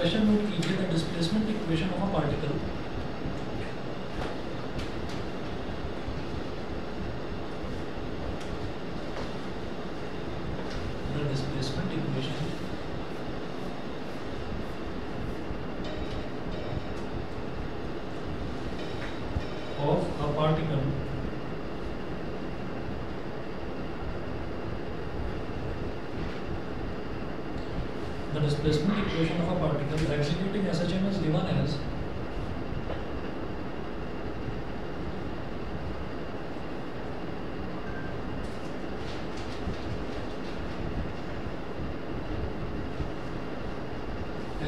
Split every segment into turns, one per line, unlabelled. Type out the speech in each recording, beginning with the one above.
Expression note कीजिए, the displacement equation of a particle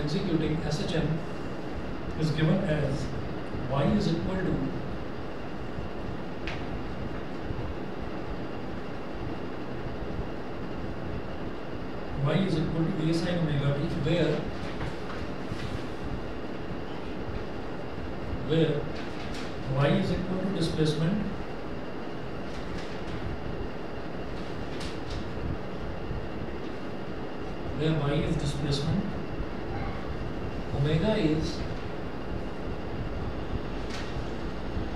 executing SHM is given as y is equal to a sin omega t, where y is equal to displacement omega is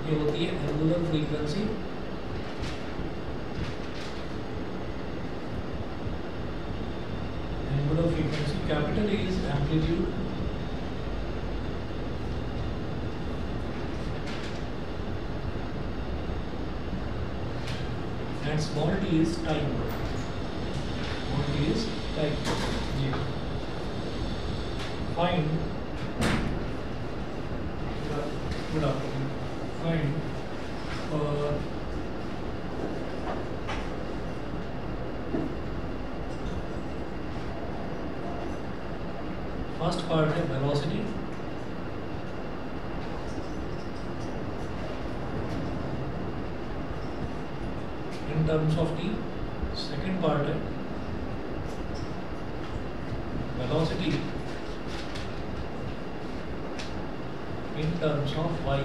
ये होती है angular frequency, capital A is amplitude and small t is time. Find first part है velocity, in terms of t. Second part है velocity in terms of y.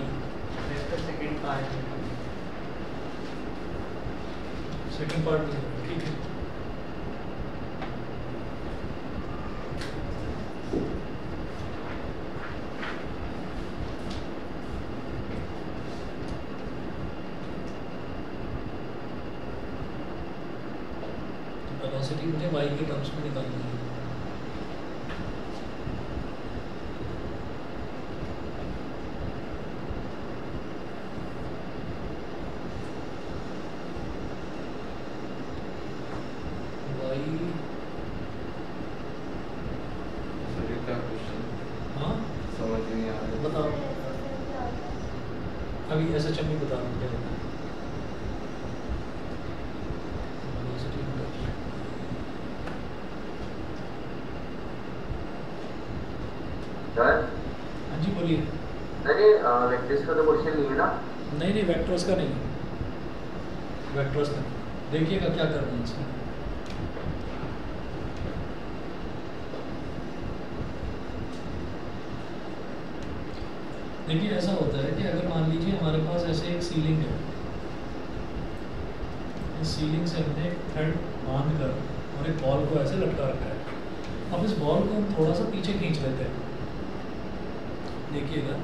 second part
ठीक है. Velocity मुझे y के terms में निकालनी है. अभी ऐसा चम्मी बता रहा हूँ क्या होता है. हाँ जी बोलिए.
नहीं वेक्टर्स का तो क्वेश्चन नहीं है ना.
नहीं वेक्टर्स का नहीं, वेक्टर्स का देखिएगा क्या करना है इसमें. देखिए ऐसा होता है कि अगर मान लीजिए हमारे पास ऐसे एक सीलिंग है, इस सीलिंग से हमने एक थ्रेड बांध कर और एक बॉल को ऐसे लटका रखा है. अब इस बॉल को हम थोड़ा सा पीछे खींच लेते हैं. देखिएगा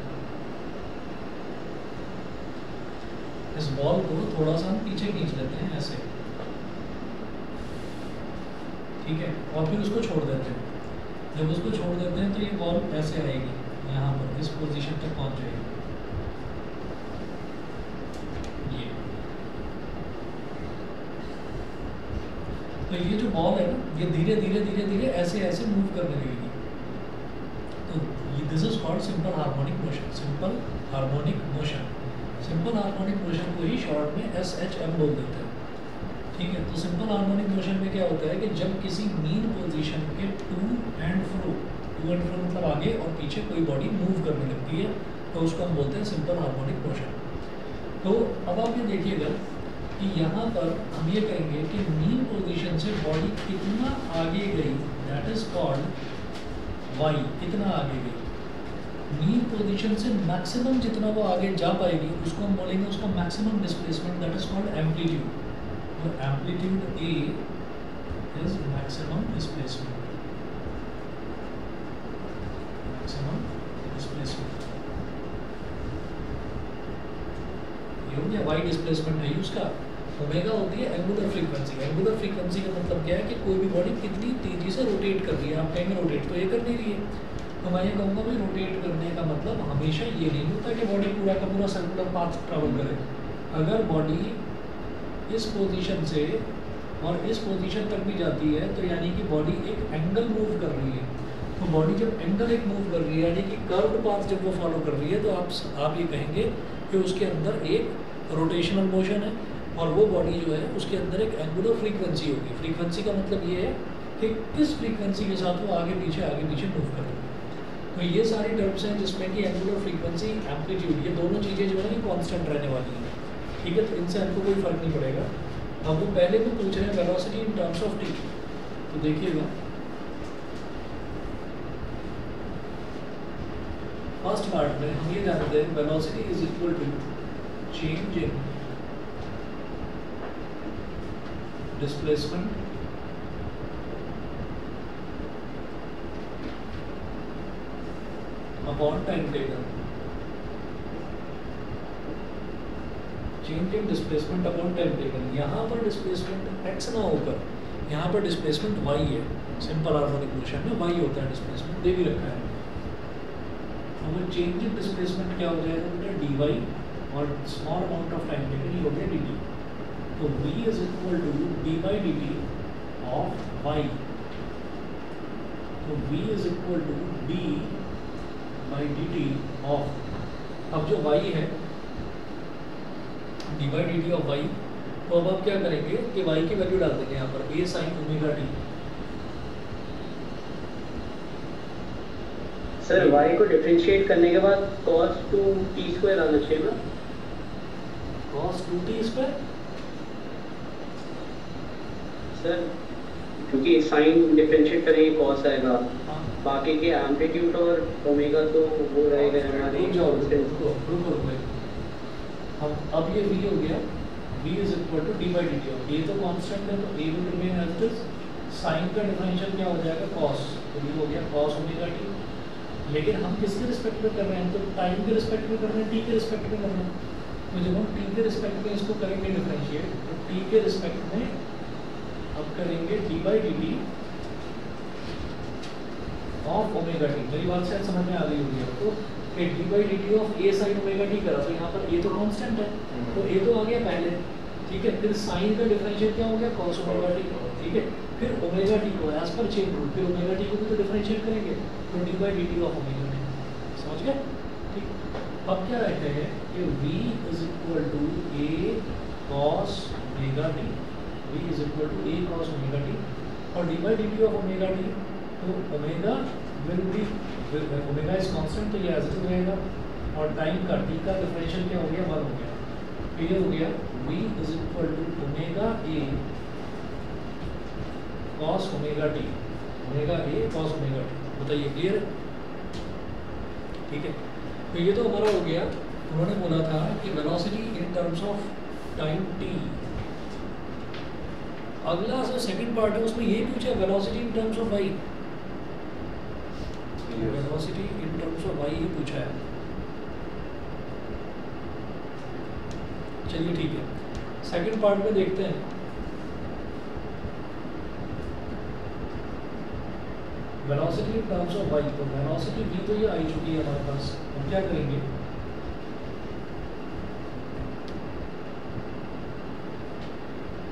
इस बॉल को थोड़ा सा हम पीछे खींच लेते हैं ऐसे, ठीक है, और फिर उसको छोड़ देते हैं. जब उसको छोड़ देते हैं तो ये बॉल ऐसे आएगी, यहाँ पर इस पोजीशन तक पहुँच जाएगी. तो ये जो बॉल है ना, ये धीरे धीरे ऐसे मूव करने लगेगी. तो this is called simple harmonic motion. Simple harmonic motion को ही शॉर्ट में SHM बोल देते हैं. ठीक है. तो सिंपल हार्मोनिक मोशन में क्या होता है कि जब किसी मीन पोजीशन के टू एंड फ्रो मतलब आगे और पीछे कोई बॉडी मूव करने लगती है, तो उसको हम बोलते हैं सिंपल हार्मोनिक मोशन. तो अब आप ये देखिएगा कि यहाँ पर हम ये कहेंगे कि मीन पोजीशन से बॉडी कितना आगे गई, दैट इज कॉल्ड y. कितना आगे गई मीन पोजीशन से, मैक्सिमम जितना वो आगे जा पाएगी उसको हम बोलेंगे उसका maximum displacement, that is called amplitude. और amplitude A is maximum displacement. Maximum displacement. ये हो गया y डिस्प्लेसमेंट है उसका। ओमेगा होती है एंगुलर फ्रीक्वेंसी। एंगुलर फ्रीक्वेंसी का मतलब क्या है कि कोई भी बॉडी कितनी तेजी से रोटेट कर रही है। आप कहेंगे रोटेट तो ये कर नहीं रही है, तो मैं ये कहूँगा भाई रोटेट करने का मतलब हमेशा ये नहीं होता कि बॉडी पूरा का पूरा सर्कुलर पाथ ट्रैवल करे। अगर बॉडी इस पोजीशन से और इस पोजीशन तक भी जाती है तो यानी कि बॉडी एक एंगल मूव कर रही है। तो बॉडी जब एंगल एक मूव कर रही है यानी कि कर्व्ड पाथ जब वो फॉलो कर रही है तो आप ये कहेंगे कि उसके अंदर एक रोटेशनल मोशन है और वो बॉडी जो है उसके अंदर एक एंगुलर फ्रीक्वेंसी होगी। फ्रीक्वेंसी का मतलब ये है कि किस फ्रीक्वेंसी के साथ वो आगे पीछे मूव कर रही है। तो ये सारी टर्म्स हैं जिसमें कि एंगुलर फ्रीक्वेंसी, एम्पलीट्यूड, ये दोनों चीज़ें जो है ना कांस्टेंट रहने वाली हैं। ठीक है, तो इनसे हमको कोई फर्क नहीं पड़ेगा। अब वो पहले में पूछ रहे हैं velocity in terms of T, तो देखिएगा फर्स्ट पार्ट में हम ये जानते हैं velocity is equal to change in displacement upon time taken. Change in displacement upon time taken. यहाँ पर डिस्प्लेसमेंट x ना होकर यहाँ पर डिस्प्लेसमेंट y है। सिंपल हार्मोनिक मोशन में y होता है डिस्प्लेसमेंट, दे भी रखा है। अब चेंज इन डिस्प्लेसमेंट क्या हो जाएगा बेटा dy और small amount of time taken ये हो गया dt। तो v is equal to dy dt of y। तो v is equal to d by dt of, अब जो y है dy by dt of y, तो अब आप क्या करेंगे कि y की वैल्यू डाल देंगे यहाँ पर a sin omega t।
Sir y को डिफरेंशिएट करने के बाद cos 2t स्क्वायर आना चाहिए ना?
cos 2t स्क्वायर
सर क्योंकि साइन डिफरेंशिएट करेंगे cos आएगा, बाकी के एम्पलीट्यूड और ओमेगा तो वो रहेगा हमारे।
रुको हम अब ये v हो गया, v is equal to D by D T. ये तो कांस्टेंट है तो a will remain as it is. Sine का डिफरेंशियल क्या हो जाएगा cos, तो ये हो गया cos ओमेगा t। लेकिन हम किसके रिस्पेक्ट में कर रहे हैं, तो टाइम के रिस्पेक्ट में कर रहे हैं, t के रिस्पेक्ट में कर रहे हैं। तो जब हम t के रिस्पेक्ट में इसको करेंगे डिफरेंशिएट, तो t के रिस्पेक्ट में अब करेंगे D by D T of omega T. मेरी बात शायद समझ में आ गई होगी आपको कि D by D T of A sine omega T करा, तो यहाँ पर ए तो कांस्टेंट है तो ए तो आ गया पहले, ठीक है। फिर साइन का डिफरेंशिएट क्या हो गया cos ओमेगा टी, ठीक है। फिर ओमेगा टी को एज पर चेन रूल, फिर ओमेगा टी को भी तो डिफरेंशिएट करेंगे, तो D by D T of omega t. समझ गए, ठीक। अब क्या रहते हैं कि v is equal to a cos omega t, v is equal to a cos omega t और d by D T of omega t. तो omega will be, omega is constant तो ये एज इट इज रहेगा और time का t का differential क्या हो गया 1 हो गया। तो ये हो गया v is equal to omega a cos omega t, omega a cos omega t। बताइए क्लियर है, ठीक है। तो ये तो हमारा हो गया, उन्होंने बोला था कि velocity in terms of time t। अगला जो सेकंड पार्ट है उसमें यही पूछा velocity in terms of y, velocity in terms of y ही पूछा है। चलिए ठीक है, सेकंड पार्ट में देखते हैं। Velocity in terms of y, तो वेलोसिटी v तो ये आई चुकी है हमारे पास। हम क्या करेंगे,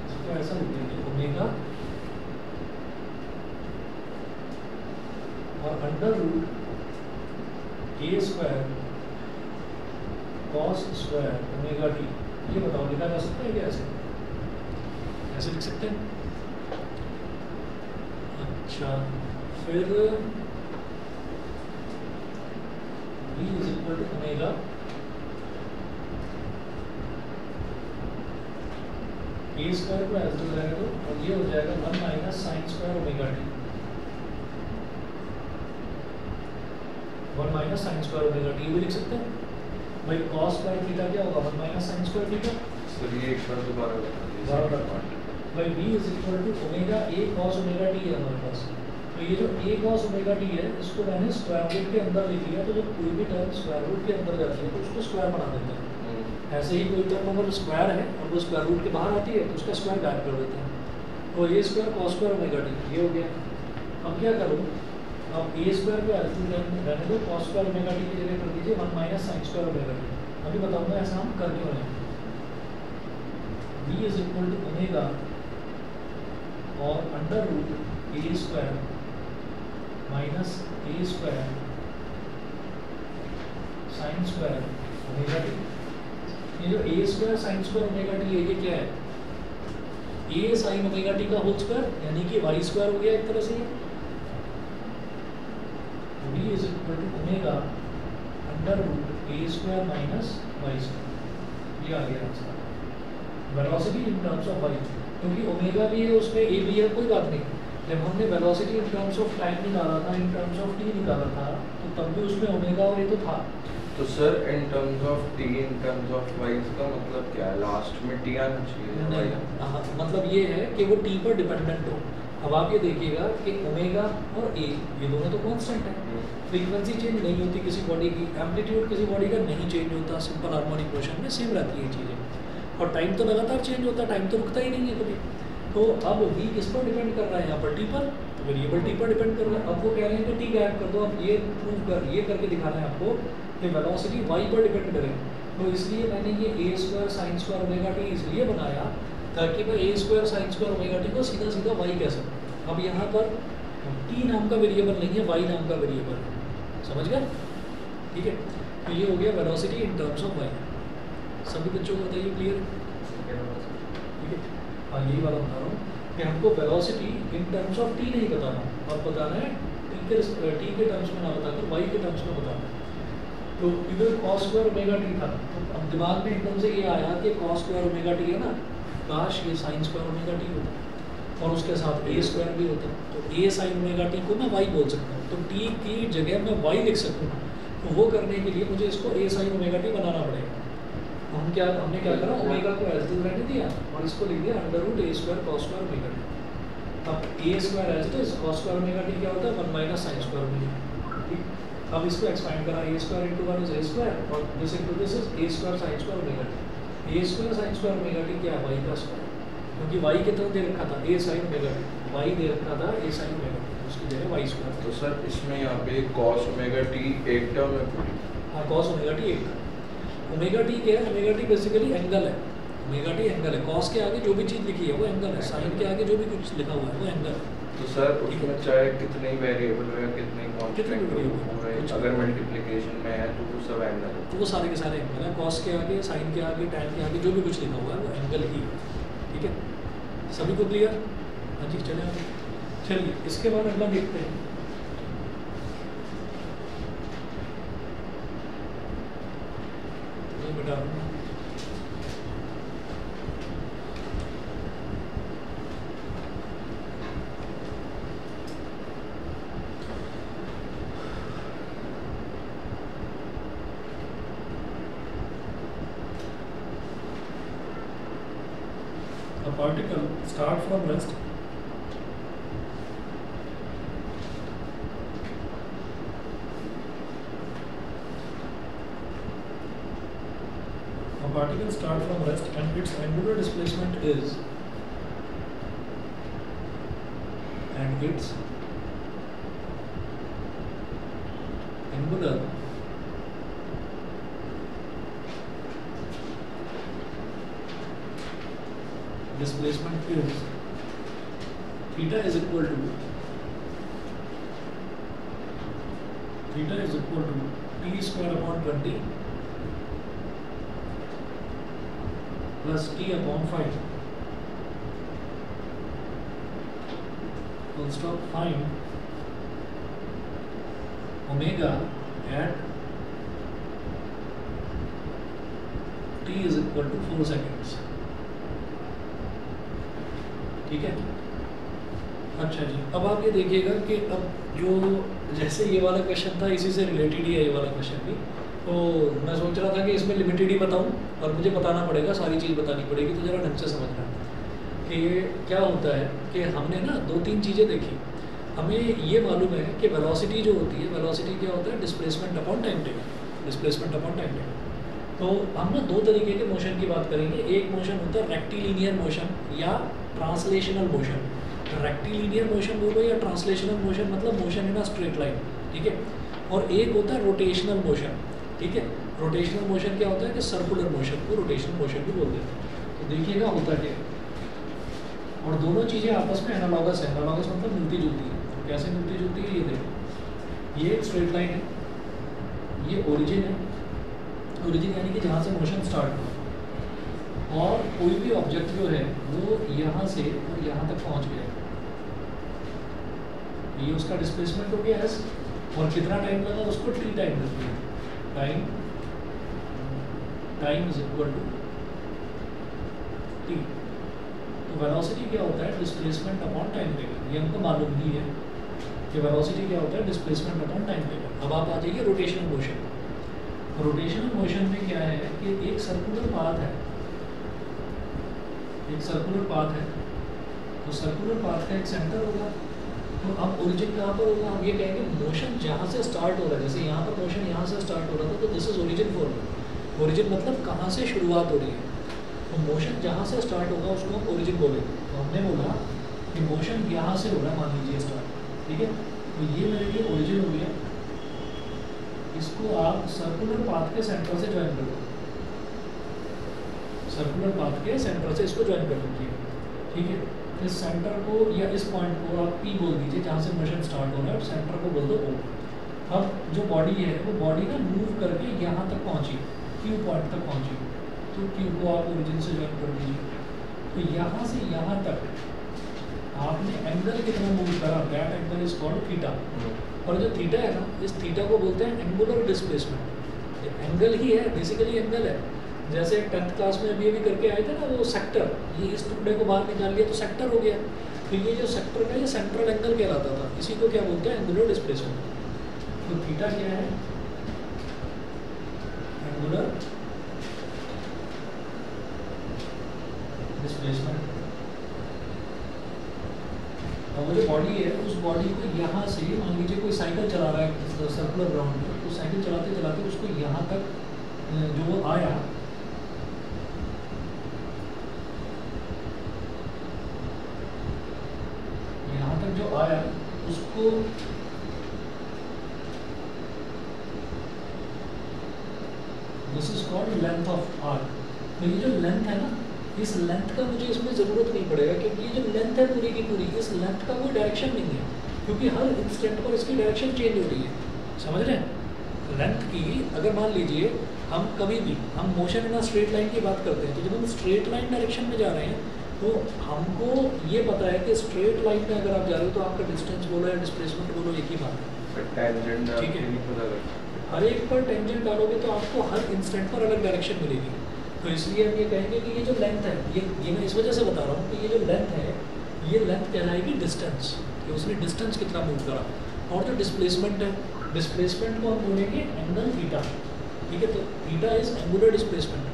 इसको ऐसा लिख देंगे ओमेगा और under root a square cos square omega t. ये बताओ लिखा जा सकता है क्या ऐसे, ऐसे लिख सकते हैं? अच्छा, फिर v is equal to omega A square को ऐसे हो जाएगा तो, और ये हो जाएगा 1 minus sine square omega T, 1 minus sine square omega t भी लिख सकते हैं भाई। कॉस स्क्वायर थीटा क्या होगा 1 minus sine square theta.
Sir ये एक बार दोबारा
भाई v is equal to omega a cos omega t है हमारे पास। तो ये जो a cos ओमेगा t है इसको मैंने स्क्वायर रूट के अंदर लिख लिया, तो जब कोई भी टर्म स्क्वायर रूट के अंदर जाती है तो उसको स्क्वायर बना देते हैं। ऐसे ही कोई टर्म अगर स्क्वायर है और वो स्क्वायर रूट के बाहर आती है तो उसका स्क्वायर गायब कर देते हैं। तो ये square cos square omega t ये हो गया। अब क्या करूँ, अब a स्क्वायर को रहने दो, cos स्क्वायर ओमेगा t की जगह कर दीजिए 1 minus sine square omega t। अभी बताऊंगा ऐसा हम कर क्यों रहे हैं। v is equal to omega और under root a square minus a square sine square omega t। ये जो a square sine square omega t है ये क्या है, a साइन ओमेगा t का होल स्क्वायर, यानी कि y स्क्वायर हो गया एक तरह से। v is equal to omega under root a square minus y square, ये आ गया answer. Velocity in terms of y, क्योंकि ओमेगा भी है उसमें a भी है, कोई बात नहीं। जब हमने velocity in terms of time निकाला था, इन टर्म्स ऑफ t निकाला था, तो तब भी उसमें ओमेगा और ये तो था।
तो sir in terms of t in terms of y का मतलब क्या है, लास्ट में t आना चाहिए?
हाँ, मतलब ये है कि वो t पर डिपेंडेंट हो। अब आप ये देखिएगा कि ओमेगा और a ये दोनों तो कांस्टेंट है, फ्रीक्वेंसी चेंज नहीं होती किसी बॉडी की, एम्पलीट्यूड किसी बॉडी का नहीं चेंज होता, सिंपल हार्मोनिक मोशन में सेम रहती है चीज़ें। और टाइम तो लगातार चेंज होता है, टाइम तो रुकता ही नहीं है कभी। तो अब v किस पर डिपेंड कर रहा है, यहाँ पर t पर, वेरिएबल t पर डिपेंड कर रहा है। अब वो कह रहे हैं कि t गायब कर दो। अब ये प्रूव कर, ये करके दिखाना है आपको कि वेलोसिटी y पर डिपेंड करे। तो इसलिए मैंने ये a square sine square omega t इसलिए बनाया ताकि मैं a square sine square omega t को सीधा सीधा y कह सकूँ। अब यहाँ पर t नाम का वेरिएबल नहीं है, y नाम का वेरिएबल है, समझ गए? ठीक है, तो ये हो गया velocity in terms of y। सभी बच्चों को बताइए क्लियर? ठीक है, हाँ यही वाला बता रहा हूँ कि हमको velocity in terms of t नहीं बताना, और बताना है t के टर्म्स में ना बताकर y के टर्म्स में बताना है। तो इधर cos स्क्वायर ओमेगा t था, तो अब दिमाग में एकदम से ये आया कि cos स्क्वायर ओमेगा t है ना, काश ये साइन स्क्वायर ओमेगा t होता और उसके साथ a स्क्वायर भी होता, तो a साइन ओमेगा t को मैं y बोल सकता हूँ। तो t की जगह मैं y लिख सकूँ, तो वो करने के लिए मुझे इसको a साइन ओमेगा t बनाना पड़ेगा। तो हमने क्या करा, ओमेगा को एज इट इज रहने दिया और इसको लिख दिया under root a square cos square omega t। अब a square as it is cos square omega t क्या होता है, 1 minus sine square omega t। ठीक, अब इसको एक्सपांड करा, a square into 1 is a square और this into this is a square sine square omega t। a square sine square omega t क्या है, y का स्क्वायर, क्योंकि y के तरफ दे रखा था a sine omega t, y दे रखा था a साइन ओमेगा t, उसकी जगह y स्क्वायर।
तो सर इसमें यहाँ पे cos ओमेगा t एक टर्म है पूरी?
हाँ, cos ओमेगा t एक टर्म। ओमेगा t क्या है, ओमेगा t बेसिकली एंगल है, ओमेगा t एंगल है। cos के आगे जो भी चीज़ लिखी है वो एंगल है, साइन के आगे जो भी कुछ लिखा हुआ है वो एंगल है।
तो सर उसमें चाहे कितने वेरिएबल हो या कितने कांस्टेंट हो, अगर मल्टीप्लिकेशन में है तो वो सब एंगल है,
तो वो सारे के सारे एंगल है। cos के आगे, साइन के आगे, tan के आगे जो भी कुछ लिखा हुआ है वो एंगल ही है। ठीक है, सभी को क्लियर? हाँ जी, चले आगे। चलिए इसके बाद अगला देखते हैं। ये बता दूँ a particle start from rest and its angular displacement is displacement is theta is equal to t square upon 20 plus t upon 5 full stop। Find omega at t is equal to 4 seconds। ठीक है, अच्छा जी। अब आप ये देखिएगा कि अब जो जैसे ये वाला क्वेश्चन था इसी से रिलेटेड ही है ये वाला क्वेश्चन भी, तो मैं सोच रहा था कि इसमें लिमिटेड ही बताऊं और मुझे बताना पड़ेगा, सारी चीज़ बतानी पड़ेगी, तो ज़रा ढंग से समझना कि ये क्या होता है कि हमने ना 2-3 चीज़ें देखी। हमें ये मालूम है कि वेलोसिटी जो होती है, वेलोसिटी क्या होता है, displacement upon time taken, displacement upon time taken. तो हम ना दो तरीके के मोशन की बात करेंगे। एक मोशन होता है रेक्टिलिनियर मोशन या ट्रांसलेशनल मोशन। रेक्टिलिनियर मोशन बोलो या ट्रांसलेशनल मोशन, मतलब motion in a straight line, ठीक है। और एक होता है रोटेशनल मोशन, ठीक है। रोटेशनल मोशन क्या होता है कि सर्कुलर मोशन को रोटेशनल मोशन भी बोल देते हैं। तो देखिएगा होता क्या है, और दोनों चीज़ें आपस में एनालॉगस है। एनालॉगस मतलब मिलती जुलती है। कैसे मिलती जुलती है, ये देखो, ये एक स्ट्रेट लाइन है, ये ओरिजिन है, ओरिजिन यानी कि जहाँ से मोशन स्टार्ट हो, और कोई भी ऑब्जेक्ट जो है वो यहाँ से और यहाँ तक पहुँच गया, ये उसका डिस्प्लेसमेंट हो गया एस, और कितना टाइम लगा उसको, टी टाइम लग गया। Time is equal to T. तो वेलोसिटी क्या होता है, डिस्प्लेसमेंट अपॉन टाइम टेकन। ये हमको मालूम ही है कि वेलोसिटी क्या होता है, डिस्प्लेसमेंट अपॉन टाइम टेकन। अब आप आ जाइए रोटेशनल मोशन। रोटेशनल मोशन में क्या है कि एक सर्कुलर पाथ है, एक सर्कुलर पाथ है, तो सर्कुलर पाथ का एक सेंटर होगा। तो अब ओरिजिन कहाँ पर होगा, हम ये कहेंगे मोशन जहाँ से स्टार्ट हो रहा है, जैसे यहाँ पर मोशन यहाँ से स्टार्ट हो रहा था, तो this is origin for. Origin मतलब कहाँ से शुरुआत हो रही है, तो मोशन जहाँ से स्टार्ट होगा उसको हम ओरिजिन बोलेंगे। तो हमने बोला कि मोशन यहाँ से हो रहा है, मान लीजिए स्टार्ट, ठीक है। तो ये मेरे लिए ओरिजिन हो गया, इसको आप सर्कुलर पाथ के सेंटर से ज्वाइन कर दो, सर्कुलर पाथ के सेंटर से इसको ज्वाइन कर दीजिए, ठीक है। इस सेंटर को या इस पॉइंट को आप पी बोल दीजिए, जहाँ से मोशन स्टार्ट हो रहा है, और सेंटर को बोल दो ओ। अब जो बॉडी है वो बॉडी ना मूव करके यहाँ तक पहुँची, क्यू पॉइंट तक पहुँची, तो क्यू को आप ओरिजिन से ज्वाइन कर दीजिए। तो यहाँ से यहाँ तक आपने एंगल कितना मूव करा, that angle is called theta. और जो थीटा है ना, इस थीटा को बोलते हैं एंगुलर डिस्प्लेसमेंट। एंगल ही है, बेसिकली एंगल है। जैसे 10th क्लास में अभी करके आए थे ना वो सेक्टर, ये इस टुकड़े को बाहर निकाल लिया तो सेक्टर हो गया। तो ये जो सेक्टर का ये सेंट्रल एंगल कहलाता था, इसी को क्या बोलते हैं, एंगुलर डिस्प्लेसमेंट। तो थीटा क्या है, एंगुलर डिस्प्लेसमेंट। और वो जो बॉडी है उस बॉडी को यहाँ से, मान लीजिए कोई साइकिल चला रहा है सर्कुलर ग्राउंड में, तो साइकिल चलाते चलाते उसको यहाँ तक जो वो आया, यहाँ तक जो आया उसको this is called length of arc. तो ये जो लेंथ है ना, इस लेंथ का मुझे इसमें ज़रूरत नहीं पड़ेगा, क्योंकि ये जो लेंथ है पूरी की पूरी, इस लेंथ का कोई डायरेक्शन नहीं है, क्योंकि हर इंस्टेंट पर इसकी डायरेक्शन चेंज हो रही है। समझ रहे हैं लेंथ की। अगर मान लीजिए हम कभी भी हम motion in a straight line की बात करते हैं, तो जब हम स्ट्रेट लाइन डायरेक्शन में जा रहे हैं तो हमको ये पता है कि स्ट्रेट लाइन में अगर आप जा रहे हो तो आपका डिस्टेंस बोलो या डिस्प्लेसमेंट बोलो एक ही बात है, ठीक है। हर एक पर टेंजेंट डालोगे तो आपको हर इंस्टेंट पर अलग डायरेक्शन मिलेगी। तो इसलिए हम ये कहेंगे कि ये जो लेंथ है, ये मैं इस वजह से बता रहा हूँ कि ये जो लेंथ है, ये लेंथ कहलाएगी डिस्टेंस, कि उसने डिस्टेंस कितना मूव करा। और जो डिस्प्लेसमेंट है, डिस्प्लेसमेंट को हम बोलेंगे एंगल थीटा, ठीक है। तो थीटा इज एंगुलर डिस्प्लेसमेंट।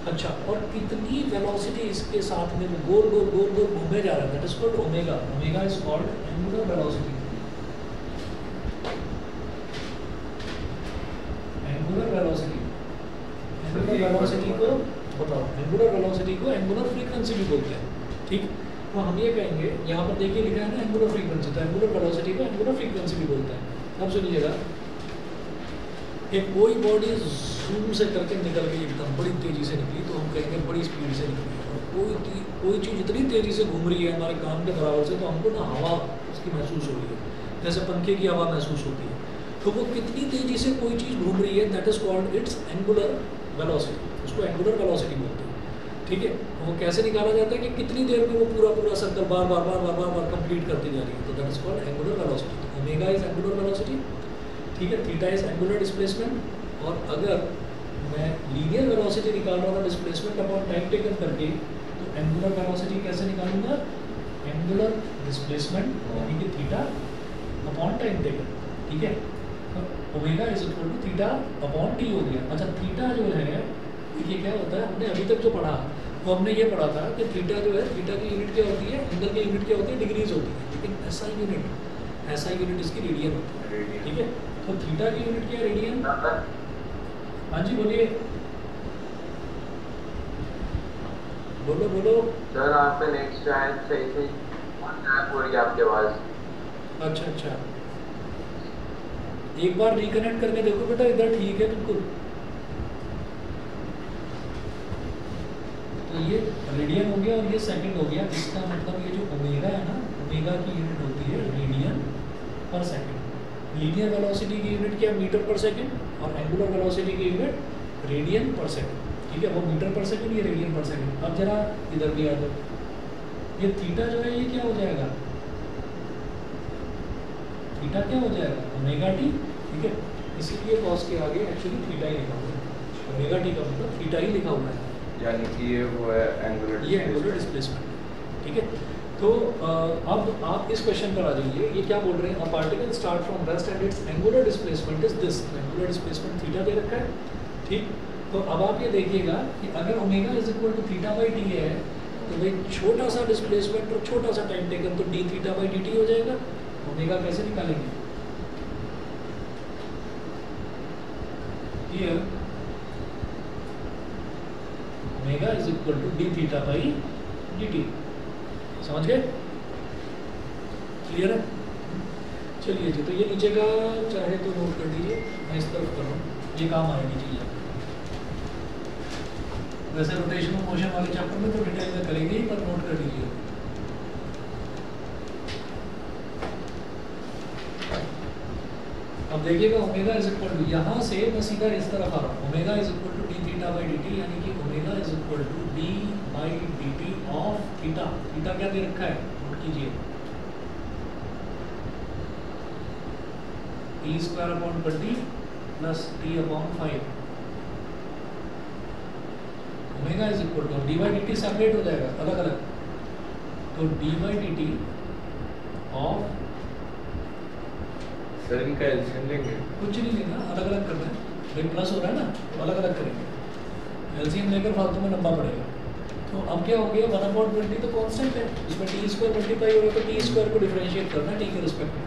अच्छा, और कितनी वेलोसिटी इसके साथ में गोल गोल गोल गोल घूमे जा रहा है, that is called omega. Omega is called angular velocity. Angular velocity, angular velocity को बताओ, एंगुलर वेलोसिटी को एंगुलर फ्रीक्वेंसी भी बोलते हैं, ठीक। तो हम ये कहेंगे, यहाँ पर देखिए लिखा है ना एंगुलर फ्रीक्वेंसी, तो एंगुलर वेलोसिटी को एंगुलर फ्रीक्वेंसी भी बोलते हैं। अब सुनिएगा, एक कोई बॉडी जूम से करके निकल गई, एकदम बड़ी तेज़ी से निकली, तो हम कहेंगे बड़ी स्पीड से निकली। और कोई चीज़ इतनी तेज़ी से घूम रही है हमारे कान के बराबर से, तो हमको ना हवा उसकी महसूस हो रही है, जैसे पंखे की हवा महसूस होती है। तो वो कितनी तेज़ी से कोई चीज़ घूम रही है, that is called its angular velocity, उसको एंगुलर वेलोसिटी बोलते हैं, ठीक है। वो कैसे निकाला जाता है कि कितनी देर में वो पूरा सर्कल बार बार कंप्लीट करती जा रही है, तो that is called angular velocity. Omega is angular velocity, ठीक है। Theta is angular displacement. और अगर मैं लीनियर वेलोसिटी निकाल रहा हूँ डिस्प्लेसमेंट अपॉन टाइम टेकन करके, तो एंगुलर वेलोसिटी कैसे निकालूंगा, एंगुलर डिस्प्लेसमेंट यानी कि थीटा अपॉन टाइम टेकन, ठीक है। Omega is equal to theta upon T हो गया। अच्छा, थीटा जो है देखिए क्या होता है, हमने अभी तक जो पढ़ा वो हमने ये पढ़ा था कि थीटा जो है, थीटा की यूनिट क्या होती है, एंगल की यूनिट क्या होती है, डिग्रीज होती है। लेकिन ऐसा यूनिट ऐसा यूनिट इसकी रेडियन होता है, ठीक है। तो थीटा की यूनिट क्या है? रेडियन। हाँ जी बोलिए, बोलो बोलो।
सर आपका नेक्स्ट शायद सही से हो रही है आपकी आवाज़।
अच्छा अच्छा, एक बार रिकनेक्ट करके देखो बेटा, इधर ठीक है बिल्कुल। तो ये रेडियन हो गया और ये सेकंड हो गया। इसका मतलब ये जो ओमेगा है ना, ओमेगा की यूनिट होती है रेडियन पर सेकंड। लीनियर वेलोसिटी की यूनिट क्या? मीटर पर सेकंड। और एंगुलर वेलोसिटी की यूनिट रेडियन पर सेकंड, ठीक है। वो मीटर पर सेकंड, ये रेडियन पर सेकंड। अब जरा इधर भी आ जाओ, ये थीटा जो है ये क्या हो जाएगा? थीटा क्या हो जाएगा? ओमेगा टी, ठीक है। इसीलिए कॉस के आगे एक्चुअली थीटा ही लिखा हुआ है। ओमेगा टी का मतलब थीटा ही लिखा हुआ है,
यानी कि ये वो है एंगुलर,
ये एंगुलर डिस्प्लेसमेंट, ठीक है। तो अब आप इस क्वेश्चन पर आ जाइए। ये क्या बोल रहे हैं? A particle start from rest and its angular displacement is this. Angular displacement theta दे रखा है, ठीक। तो अब आप ये देखिएगा कि अगर omega is equal to theta by T है, तो भाई छोटा सा डिस्प्लेसमेंट और छोटा सा टाइम टेकन, तो D theta by D T हो जाएगा। ओमेगा कैसे निकालेंगे? Here omega is equal to D theta by D T. समझ गए? क्लियर है? चलिए जी, तो ये नीचे का चाहे तो नोट कर दीजिए, मैं इस तरफ कर रहा हूँ, ये काम आएगी चीज़। वैसे रोटेशनल मोशन वाले चैप्टर में तो डिटेल में करेंगे ही, पर नोट कर दीजिए। अब देखिएगा ओमेगा इज इक्वल टू, यहाँ से मैं सीधा इस तरफ आ रहा हूँ। Omega is equal to D theta by D T, यानी कि omega is equal to D by D T of theta. Theta क्या दे रखा है? नोट कीजिए, T square upon 20 plus T upon 5। Omega is equal to, D by D T separate हो जाएगा अलग अलग, तो D by D T of,
sir इनका एलसीएम लेंगे?
कुछ नहीं लेना, अलग अलग करना है। भाई प्लस हो रहा है ना, तो अलग अलग करेंगे। एलसीएम लेकर फालतू में लंबा पड़ेगा। तो अब क्या हो गया? 1/20 तो कांस्टेंट है, इसमें टी स्क्वायर मल्टीप्लाई हो रहा है, तो टी स्क्वायर को डिफरेंशिएट करना है टी के रिस्पेक्ट में।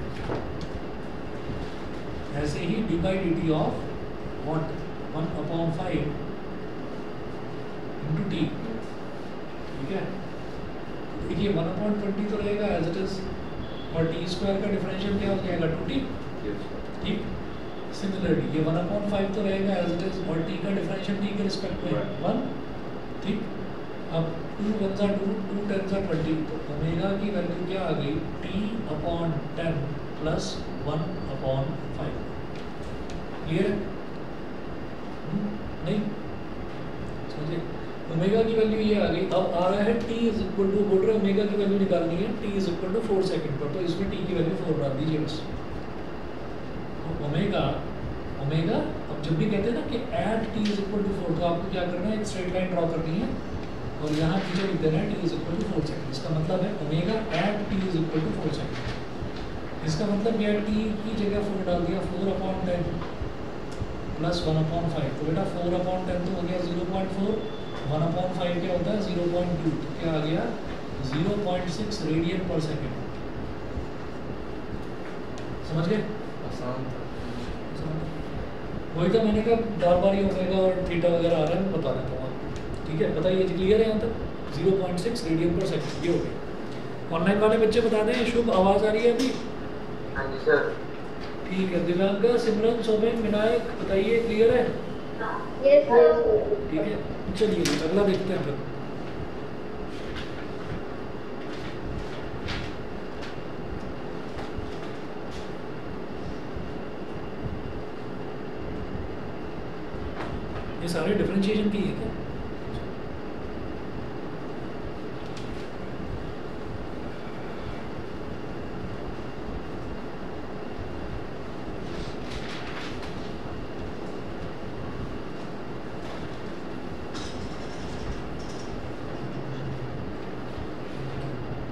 ऐसे ही d by D T of what? 1/5 into t, ठीक है। देखिए 1/20 तो रहेगा एज इट इज, और टी स्क्वायर का डिफरेंशियल क्या हो जाएगा? 2t, ठीक। सिमिलरली ये 1/5 तो रहेगा एज इट इज, और टी का डिफरेंशियल टी के रिस्पेक्ट में 1, ठीक। अब 2 1 2 2 10 20, तो ओमेगा की वैल्यू क्या आ गई? t/10 plus 1/5। क्लियर है? नहीं समझिए, ओमेगा की वैल्यू ये आ गई। अब आ रहा है t इज इक्वल टू, बोल रहे ओमेगा की वैल्यू निकालनी है, t is equal to 4 second पर, तो इसमें t की वैल्यू 4 डाल दीजिए बस। तो ओमेगा अब जब भी कहते हैं ना कि at t is equal to 4, तो आपको क्या करना है? एक स्ट्रेट लाइन ड्रॉ करनी है और यहाँ नीचे लिख देना है t is equal to 4 second. इसका मतलब है omega at t is equal to 4 second. इसका मतलब क्या? t की जगह 4 डाल दिया, 4/10 प्लस 1/5। तो बेटा 4/10 तो हो गया 0.4, 1/5 क्या होता है? 0.2, तो क्या आ गया? 0.6 रेडियन पर सेकेंड। समझ गए?
आसान था।
वही तो मैंने कहा बार ही ओमेगा और थीटा वगैरह आ रहा है, मैं बता देता हूँ आपको, ठीक है। बताइए क्लियर है यहाँ तक? 0.6 रेडियन पर सेकेंड ये हो गया। ऑनलाइन वाले बच्चे बता दें, शुभ आवाज़ आ रही है अभी?
हाँ जी सर।
ठीक है। दिव्यांका, सिमरन, सोमेन, विनायक, बताइए क्लियर है?
Yes sir.
ठीक है, चलिए अगला देखते हैं फिर। ये सारे डिफरेंशिएशन की है क्या?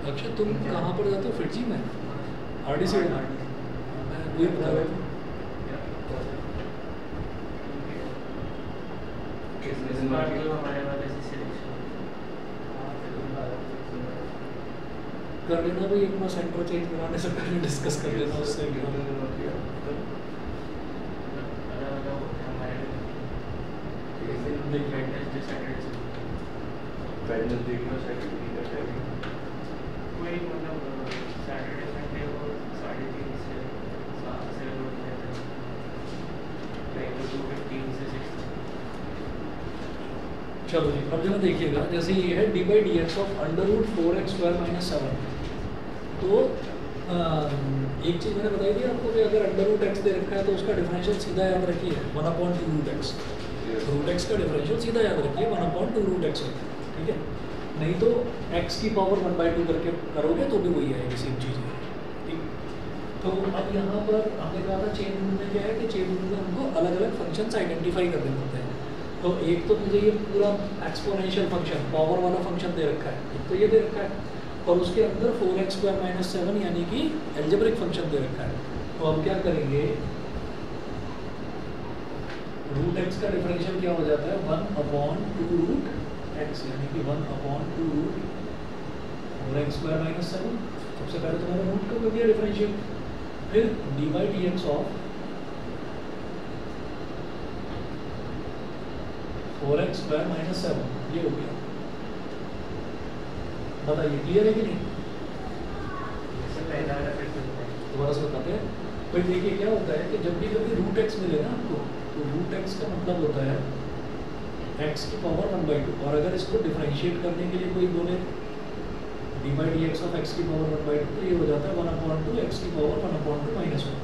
अक्षय तुम कहाँ पर जाते हो? फिटजी में? आरडीसी में? मैं वही बता रहा हूँ।
इस बार जो हमारे वाले से सिलेक्शन
कर लेना भाई, एक बार सेंटर चेंज कराने से पहले डिस्कस कर लेना उससे। चलो जी, अब जरा देखिएगा, जैसे ये है D by D X of under root 4x square minus 7। तो एक चीज़ मैंने बताई थी आपको कि अगर अंडर रूट एक्स दे रखा है तो उसका डिफरेंशियल सीधा याद रखिए 1/2 रूट एक्स। रूट एक्स का डिफरेंशियल सीधा याद रखिए 1/2 रूट एक्स होता है, ठीक है। नहीं तो x की पावर 1/2 करके करोगे तो भी वही आएगी सेम चीज़, ठीक। तो अब यहाँ पर हमने कहा था चेन रूल में क्या है कि चेन रूल में हमको अलग अलग फंक्शंस आइडेंटिफाई करने होते हैं। तो एक तो मुझे ये पूरा एक्सपोनेंशियल फंक्शन पावर वाला फंक्शन दे रखा है, एक तो ये दे रखा है, और उसके अंदर 4x स्क्वायर माइनस 7 यानी कि एल्जेब्रिक फंक्शन दे रखा है। तो अब क्या करेंगे, रूट x का डिफरेंशियल क्या हो जाता है 1/2 रूट x, यानी कि 1/2 रूट 4x स्क्वायर माइनस 7। सबसे पहले तो मैंने रूट को कर दिया डिफरेंशियल, फिर D by D X of 4x square minus 7, ये हो गया। बताइए क्लियर है कि नहीं? दोबारा से बताते हैं। भाई देखिए क्या होता है कि जब भी कभी रूट एक्स मिले ना आपको, तो रूट एक्स का मतलब होता है x की पावर 1/2, और अगर इसको डिफरेंशिएट करने के लिए कोई बोले D by D X of x की पावर 1/2, तो ये हो जाता है 1/2 x की पावर 1/2 माइनस 1,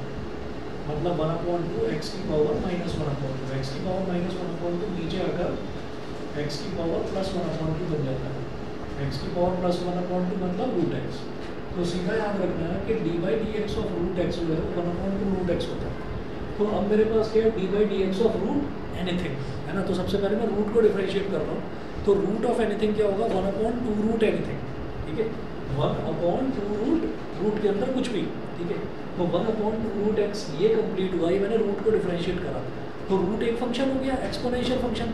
मतलब 1/2 x की पावर माइनस 1/2, x की पावर माइनस 1/2 नीचे आकर x की पावर प्लस 1/2 बन जाता है। x की पावर प्लस 1/2 मतलब रूट x। तो सीधा याद रखना है कि D by D X of root X जो है वो 1/2 रूट एक्स होता है। तो अब मेरे पास क्या है D by D X of root anything है ना। तो सबसे पहले मैं रूट को डिफरेंशिएट कर रहा हूँ, तो रूट ऑफ एनीथिंग क्या होगा 1/2 रूट एनीथिंग, ठीक है। 1/2 रूट के अंदर कुछ भी, ठीक है। तो 1/2 रूट एक्स ये कंप्लीट हुआ, ये मैंने रूट को डिफरेंशिएट करा। तो रूट एक फंक्शन हो गया एक्सपोनेंशियल फंक्शन,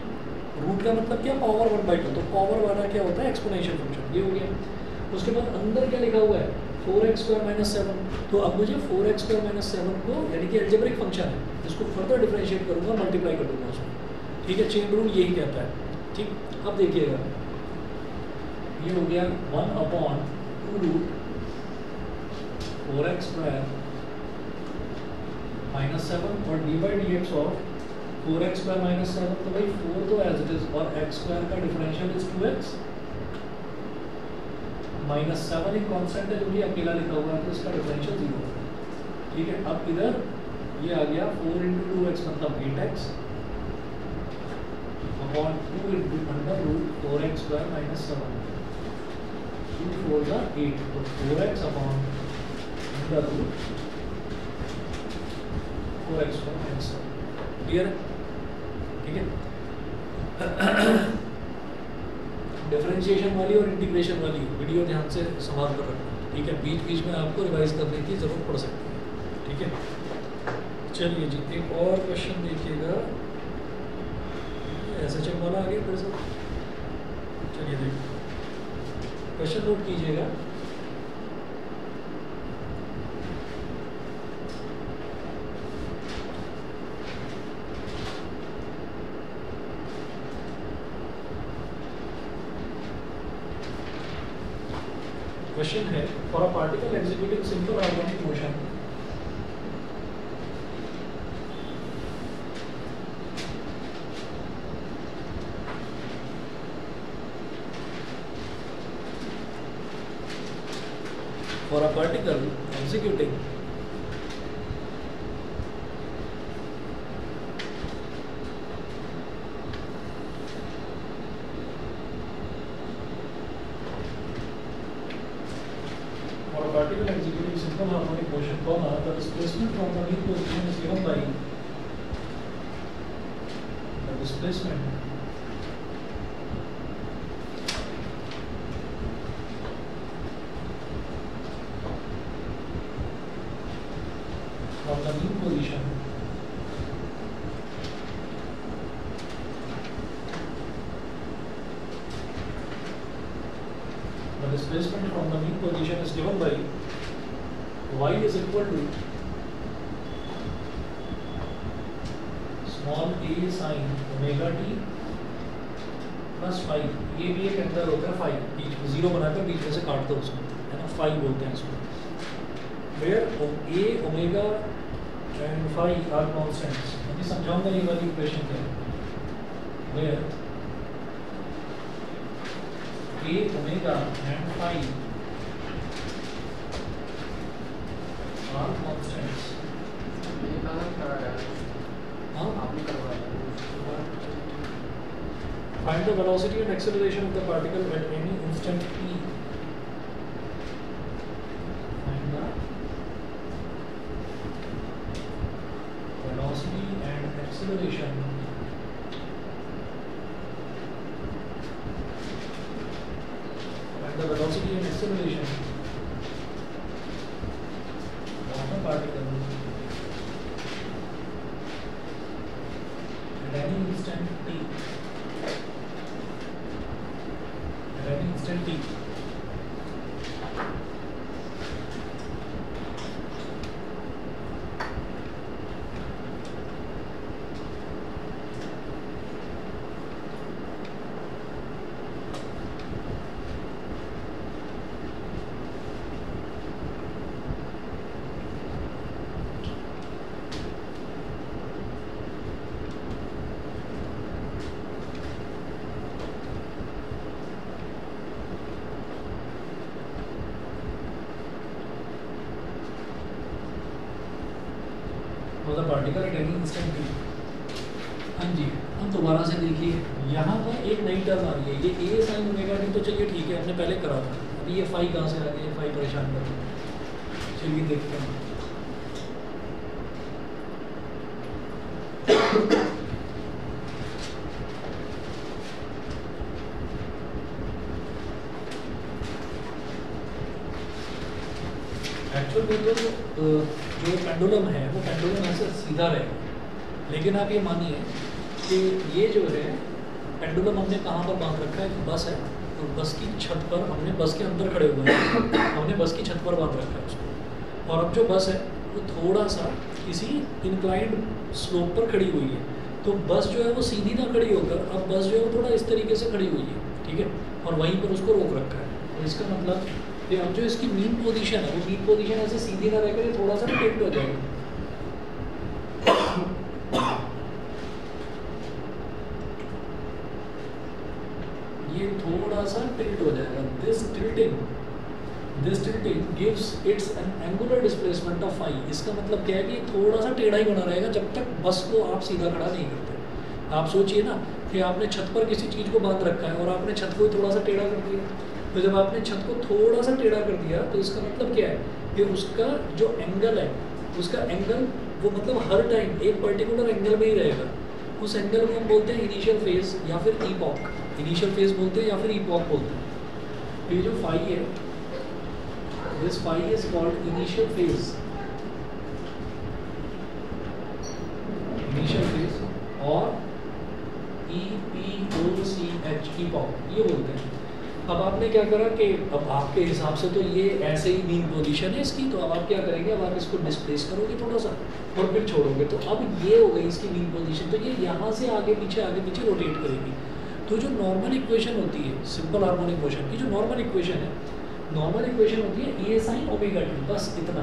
रूट का मतलब क्या पावर 1/2, तो पावर वाला क्या होता है एक्सपोनेंशियल फंक्शन, ये हो गया। उसके बाद अंदर क्या लिखा हुआ है 4x स्क्वायर माइनस 7। तो अब मुझे 4x स्क्वायर माइनस 7 को यानी कि एल्जेब्रिक फंक्शन है, इसको फर्दर डिफरेंशिएट करूँगा, मल्टीप्लाई कर दूँगा उसमें, ठीक है। चेन रूल यही कहता है, ठीक। अब देखिएगा ये हो गया 1/2 रूट 4x स्क्वायर माइनस 7 और d by D X of 4x square minus 7। तो भाई 4 तो एज इट इज, और x स्क्वायर का डिफरेंशियल इज 2x माइनस 7 एक कांस्टेंट है जो कि अकेला लिखा हुआ है, तो इसका डिफरेंशियल 0 है, ठीक है। अब इधर ये आ गया 4 × 2x मतलब 8x upon 2 × under root 4x square minus 7, 2 4 × 8, तो 4x upon under root 4x square minus 7। Clear है, ठीक है। डिफरेंशिएशन वाली और इंटीग्रेशन वाली वीडियो ध्यान से संभाल कर रखना, ठीक है। बीच बीच में आपको रिवाइज करने की जरूरत पड़ सकती है, ठीक है। चलिए जी, एक और क्वेश्चन देखिएगा, SHM वाला आगे फिर से। चलिए देखिए क्वेश्चन नोट कीजिएगा। क्वेश्चन है for a particle executing simple harmonic motion particle executing simple harmonic motion, the displacement from the mean position is given by the displacement from the mean position the displacement from the mean position is given by y is equal to small a sin omega t plus five, ये भी एक angle होता है five, बीच में zero बनाकर बीच में से काट दो उसको, है ना, फाइव बोलते हैं इसको। Where A omega and five are constants. अभी समझाऊंगा ये वाली इक्वेशन क्या है। Where A omega and five are constants. हाँ, find the velocity and acceleration of the particle at any instant t. Find the velocity and acceleration of the particle at any instant t. Instant t. The particle at any instant t. हाँ जी, हम दोबारा से देखिए, यहाँ पर एक नई term आ रही है, ये ए साइन ओमेगा टी, तो चलिए ठीक है, हमने पहले करा था। अभी ये फाई कहाँ से आ गई है, फाई परेशान कर रही है। चलिए देखते हैं। एक्चुअल में तो जो पेंडुलम है वो पेंडुलम ऐसे सीधा रहेगा, लेकिन आप ये मानिए कि ये जो है पेंडुलम हमने कहाँ पर बांध रखा है, बस है, और बस की छत पर, हमने बस के अंदर खड़े हुए हैं, हमने बस की छत पर बांध रखा है उसको। और अब जो बस है वो थोड़ा सा किसी इंक्लाइंड स्लोप पर खड़ी हुई है, तो बस जो है वो सीधी ना खड़ी होकर अब बस जो है वो थोड़ा इस तरीके से खड़ी हुई है, ठीक है, और वहीं पर उसको रोक रखा है। तो इसका मतलब कि अब जो इसकी मीन पोजीशन है वो मीन पोजीशन ऐसे सीधी ना रहकर थोड़ा सा टिल्ट हो जाएगा। ये थोड़ा सा टिल्ट हो जाएगा। This tilting gives its an angular displacement of phi. इसका मतलब क्या है कि थोड़ा सा टेढ़ा ही बना रहेगा जब तक बस को आप सीधा खड़ा नहीं करते। आप सोचिए ना कि आपने छत पर किसी चीज़ को बांध रखा है और आपने छत को थोड़ा सा टेढ़ा कर दिया, तो जब आपने छत को थोड़ा सा टेढ़ा कर दिया तो इसका मतलब क्या है कि उसका जो एंगल है, उसका एंगल वो मतलब हर टाइम एक पर्टिकुलर एंगल में ही रहेगा। उस एंगल को हम बोलते हैं इनिशियल फेज या फिर ईपॉक। इनिशियल फेज बोलते हैं या फिर ईपॉक बोलते हैं। ये जो फाई है, this phi is called initial phase, initial phase, और EPOCH ईपॉक ये बोलते हैं। अब आपने क्या करा कि अब आपके हिसाब से तो ये ऐसे ही मीन पोजीशन है इसकी, तो अब आप क्या करेंगे, अब आप इसको डिस्प्लेस करोगे थोड़ा सा और फिर छोड़ोगे, तो अब ये हो गई इसकी मीन पोजीशन। तो ये यहाँ से आगे पीछे रोटेट करेगी। तो जो नॉर्मल इक्वेशन होती है सिंपल हार्मोनिक मोशन की, जो नॉर्मल इक्वेशन होती है ए साइन ओमेगा टी, बस इतना।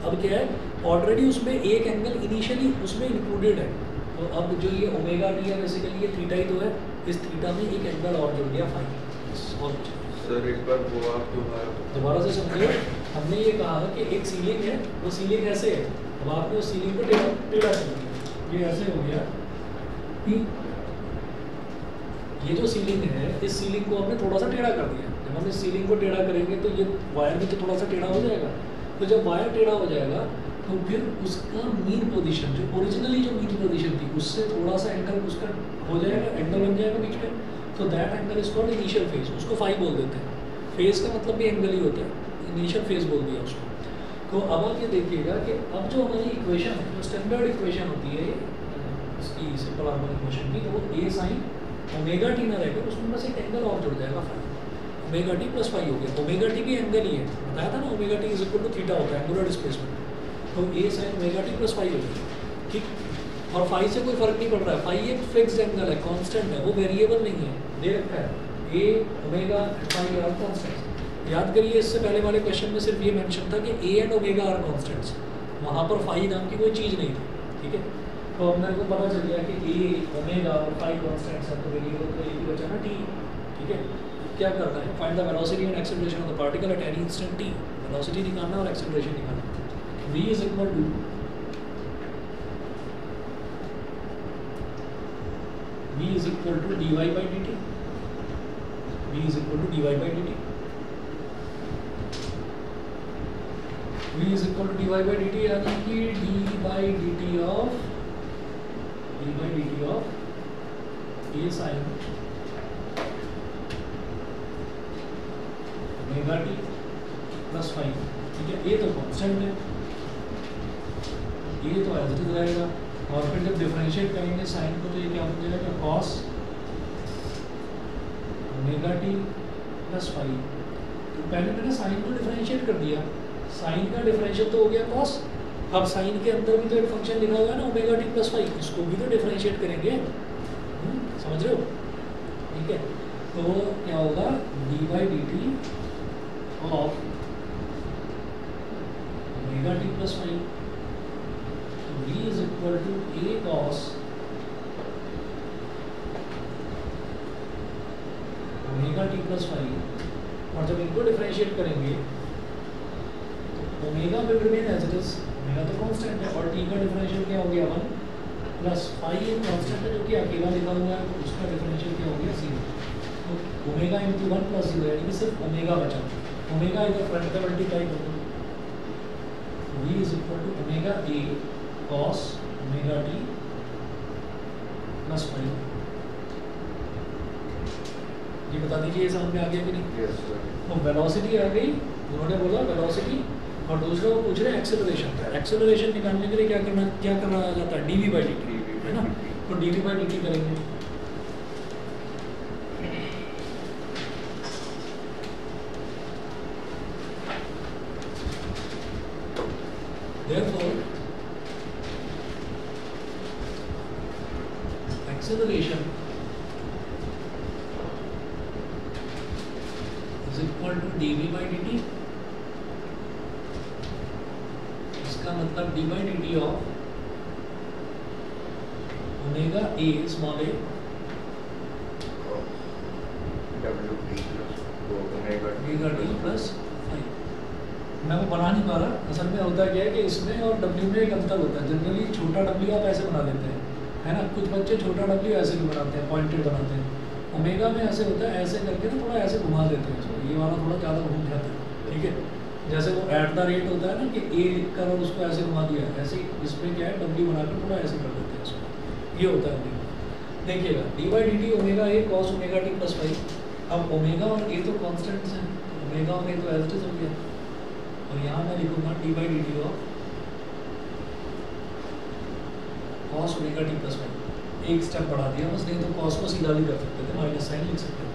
अब क्या है, ऑलरेडी उसमें एक एंगल इनिशियली उसमें इंक्लूडेड है, तो अब जो ये ओमेगा टी है बेसिकली ये थीटा ही तो है, इस थीटा में एक एंगल और जुड़ गया फाई।
सर एक बार वो आप
दोबारा से समझिए। हमने ये कहा कि एक सीलिंग है, वो सीलिंग ऐसे है, अब आपने उस सीलिंग को टेढ़ा कर दिया, ये ऐसे हो गया। ये जो सीलिंग है, इस सीलिंग को हमने थोड़ा सा टेढ़ा कर दिया। जब हम इस सीलिंग को टेढ़ा करेंगे तो ये वायर भी तो थोड़ा सा टेढ़ा हो जाएगा। तो जब वायर टेढ़ा हो जाएगा तो फिर उसका मीन पोजीशन, जो ओरिजिनली जो मीन पोजीशन थी, उससे थोड़ा सा एंगल उसका हो जाएगा, एंगल बन जाएगा बीच में। तो that angle is called initial phase, उसको फाई बोल देते हैं। फेज का मतलब भी एंगल ही होता है, इनिशियल फेज बोल दिया उसको। तो अब आप ये देखिएगा कि अब जो हमारी इक्वेशन है, जो स्टैंडर्ड इक्वेशन होती है इसकी सिंपल हार्मोनिक मोशन की, तो वो ए साइन ओमेगा टी ना रहेगा, उसमें बस एक एंगल और जुड़ जाएगा phi. Omega T plus phi हो गया। ओमेगा टी भी एंगल ही है, बताया था ना, omega t is equal to theta होता है एंगुलर डिस्प्लेसमेंट। तो a sine omega T plus phi हो गया, ठीक। और फाई से कोई फर्क नहीं पड़ रहा है, फाई एक फिक्स्ड एंगल है, कांस्टेंट है, वो वेरिएबल नहीं है, दे रखा है ए ओमेगा फाई आर कांस्टेंट्स। याद करिए इससे पहले वाले क्वेश्चन में सिर्फ ये मेंशन था कि A and omega are constants, वहाँ पर फाई नाम की कोई चीज़ नहीं थी, ठीक है। तो अब मेरे को पता चल गया कि ए ओमेगा और फाई कांस्टेंट्स है, तो वेरिएबल तो एक ही बचा ना टी, ठीक है। क्या करना है, find the velocity and acceleration of the particle at any instant T. Velocity निकालना और एक्सेलरेशन निकालना। v is equal to v is equal to dy by dt, v is equal to dy by dt, v is equal to dy by dt, यानी कि d by dt of a sin omega T plus five, ठीक है। ये तो constant है, ये तो as it is रहेगा। और फिर जब डिफरेंशिएट करेंगे साइन को तो ये क्या हो जाएगा, cos omega T plus five. तो पहले मैंने साइन को डिफरेंशिएट कर दिया, साइन का डिफरेंशियल तो हो गया कॉस। अब साइन के अंदर भी तो एक फंक्शन लिखा हुआ है ना ओमेगा टी प्लस फाइव, इसको भी तो डिफरेंशिएट करेंगे, समझ रहे हो, ठीक है। तो क्या होगा, D by D T of omega T plus five, v is equal to a cos omega T plus five. और जब इनको डिफरेंशिएट करेंगे तो omega will remain as it is, omega तो कांस्टेंट है, और टी का डिफरेंशियल क्या हो गया 1 प्लस फाइव एक कांस्टेंट है जो कि अकेला लिखा हुआ है, तो उसका डिफरेंशियल क्या हो गया 0। तो ओमेगा इंटू 1 प्लस 0, यानी कि सिर्फ ओमेगा बचा। ओमेगा इधर फ्रंट का मल्टीप्लाई कर दो, v is equal to omega a cos omega t plus five. ये बता दीजिए, ये समझ में आ गया कि नहीं?
Yes sir.
तो वेलोसिटी आ गई, उन्होंने बोला वेलोसिटी, और दूसरा वो पूछ रहे हैं एक्सेलरेशन। एक्सेलरेशन निकालने के लिए क्या करना जाता है, dv by dt, है ना। तो dv by dt करेंगे, therefore acceleration is equal to dv by dt। इसका मतलब d by dt of omega a small a omega t plus five. मैं वो बना नहीं पा रहा, असल में होता क्या है कि इसमें और w में एक अंतर होता है। जनरली छोटा w आप ऐसे बना देते हैं, है ना, कुछ बच्चे छोटा w ऐसे भी बनाते हैं, पॉइंटेड बनाते हैं। ओमेगा में ऐसे होता है, ऐसे करके ना थोड़ा ऐसे घुमा देते हैं इसको, ये वाला थोड़ा ज़्यादा घूम जाता है, ठीक है। जैसे वो एट द रेट होता है ना कि a लिख कर और उसको ऐसे घुमा दिया, ऐसे ही इसमें क्या है w बनाकर थोड़ा ऐसे कर देते हैं इसको, ये होता है। देखिएगा D by D T omega A cos omega T plus five. अब ओमेगा और ए तो कॉन्स्टेंट्स हैं, ओमेगा और ए तो एज इट इज हो गया, और यहाँ मैं लिखूंगा D by D T of cos omega T plus five. एक स्टेप बढ़ा दिया बस, नहीं तो कॉस को सीधा भी कर सकते थे, माइनस साइन लिख सकते थे।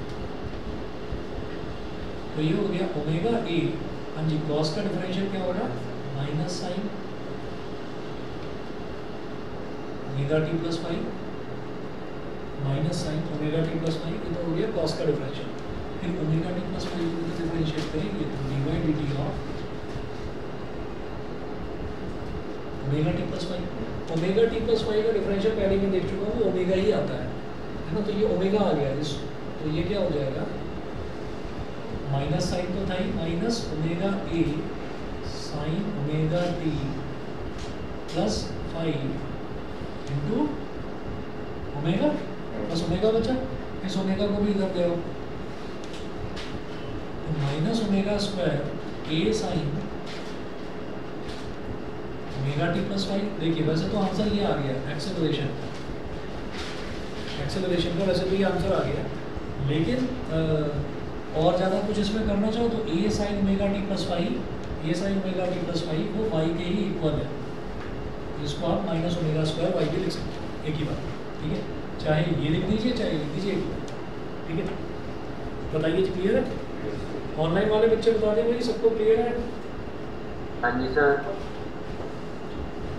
तो ये हो गया ओमेगा ए, हाँ जी, कॉस का डिफरेंशियल क्या होगा, minus sign omega T plus five minus sign omega T plus five, ये तो हो गया कॉस का डिफरेंशियल। फिर ओमेगा टी प्लस फाइव को डिफरेंशिएट करेंगे तो D by D T of omega T plus five. Omega T plus five का डिफरेंशियल पहले मैं देख चुका हूँ, वो ओमेगा ही आता है ना, तो ये ओमेगा आ गया इस, तो ये क्या हो जाएगा, माइनस साइन तो था ही, minus omega a sine omega T plus phi into omega, बस ओमेगा बचा। इस ओमेगा को भी इधर ले आओ, तो minus omega square a sine omega T plus phi. देखिए वैसे तो आंसर ये आ गया एक्सेलरेशन का, वैसे तो ये आंसर आ गया, लेकिन और ज़्यादा कुछ इसमें करना चाहो तो a sine omega T plus phi, a sine omega T plus phi वो वाई के ही इक्वल है, जिसको आप माइनस ओमेगा स्क्वायर वाई के लिख सकते हैं, एक ही बात, ठीक है। चाहे ये लिख दीजिए चाहे लिख दीजिए, ठीक है। बताइए क्लियर है। ऑनलाइन वाले बच्चे बता दें भाई, सबको क्लियर है?
हाँ जी सर।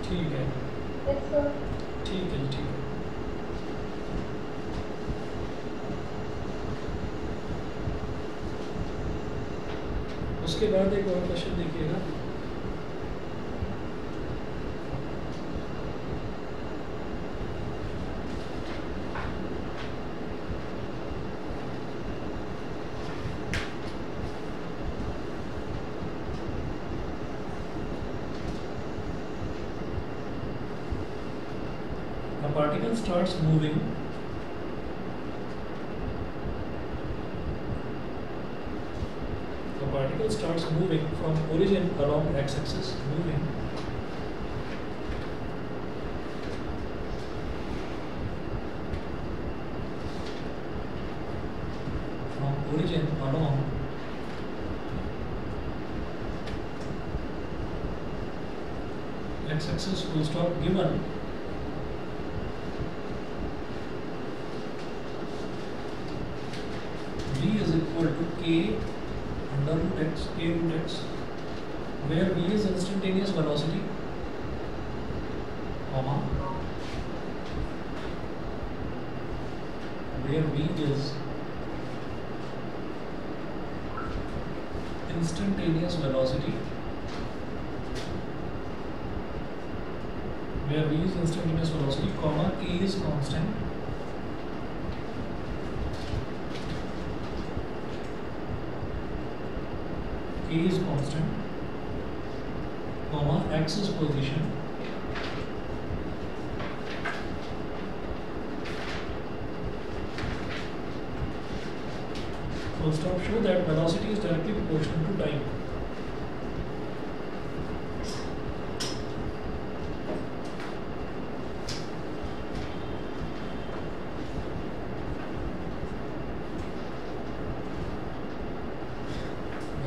ठीक है,
Yes, sir.
ठीक है जी, ठीक है। उसके बाद एक और क्वेश्चन देखिएगा। A particle starts moving from origin along x-axis, moving from origin along x-axis full stop, given v is equal to k under root x, k root x, where v is instantaneous velocity, comma, where v is instantaneous velocity, where v is instantaneous velocity, comma, k is constant, k is constant, comma, x is position, full stop, show that velocity is directly proportional to time.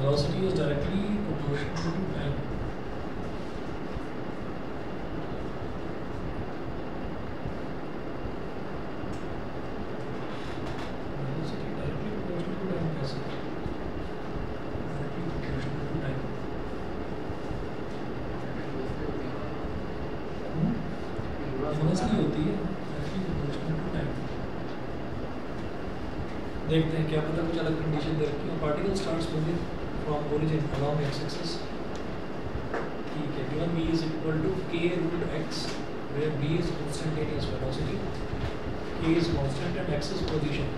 Velocity is directly proportional to time. Velocity directly proportional to time कैसे? Directly proportional to time. Velocity होती है directly proportional to time. देखते हैं, क्या पता कुछ अलग condition दे रखी है। Particle starts moving from origin along x-axis, ठीक है, given v is equal to k root x, where v is instantaneous velocity, k is constant and x is position.